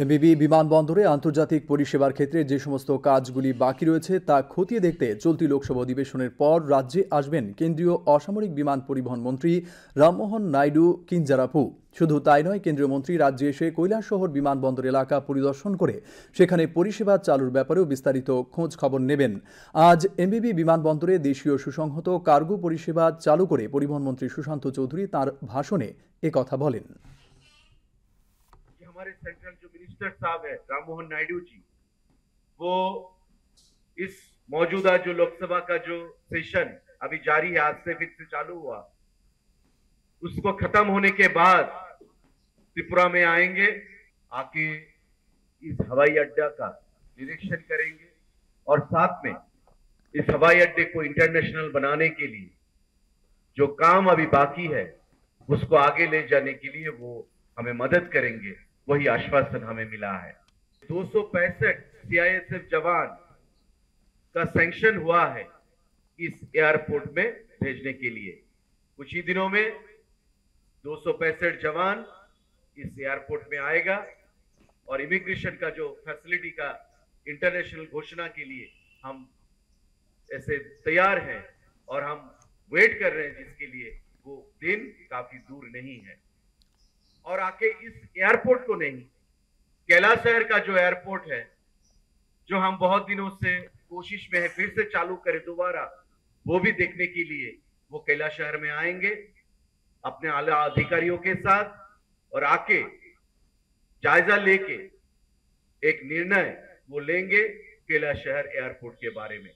এমবিবি বিমানবন্দরে আন্তর্জাতিক পরিষেবার ক্ষেত্রে যে সমস্ত কাজগুলি বাকি রয়েছে তা খতিয়ে দেখতে চলতি লোকসভা অধিবেশনের পর রাজ্যে আসবেন কেন্দ্রীয় অসামরিক বিমান পরিবহন মন্ত্রী রামমোহন নাইডু কিঞ্জারাপু। শুধু তাই নয়, কেন্দ্রীয় মন্ত্রী রাজ্যে এসে কৈলাসহর বিমানবন্দর এলাকা পরিদর্শন করে সেখানে পরিষেবা চালুর ব্যাপারেও বিস্তারিত খোঁজ খবর নেবেন। আজ এমবিবি বিমানবন্দরে দেশীয় সুসংহত কার্গো পরিষেবা চালু করে পরিবহনমন্ত্রী সুশান্ত চৌধুরী তাঁর ভাষণে একথা বলেন। हमारे सेंट्रल जो मिनिस्टर साहब है राममोहन नायडू जी, वो इस मौजूदा जो लोकसभा का जो सेशन अभी जारी है, आज से फिर से चालू हुआ, उसको खत्म होने के बाद त्रिपुरा में आएंगे, आके इस हवाई अड्डा का निरीक्षण करेंगे और साथ में इस हवाई अड्डे को इंटरनेशनल बनाने के लिए जो काम अभी बाकी है उसको आगे ले जाने के लिए वो हमें मदद करेंगे। वही आश्वासन हमें मिला है। 265 सीआईएसएफ जवान का सैंक्शन हुआ है इस एयरपोर्ट में भेजने के लिए। कुछ ही दिनों में 265 जवान इस एयरपोर्ट में आएगा और इमिग्रेशन का जो फैसिलिटी का इंटरनेशनल घोषणा के लिए हम ऐसे तैयार हैं और हम वेट कर रहे हैं, जिसके लिए वो दिन काफी दूर नहीं है। और आके इस एयरपोर्ट को नहीं, कैलाशहर का जो एयरपोर्ट है, जो हम बहुत दिनों से कोशिश में है फिर से चालू करें दोबारा, वो भी देखने के लिए वो कैलाशहर में आएंगे अपने आला अधिकारियों के साथ और आके जायजा लेके एक निर्णय वो लेंगे कैलाशहर एयरपोर्ट के बारे में।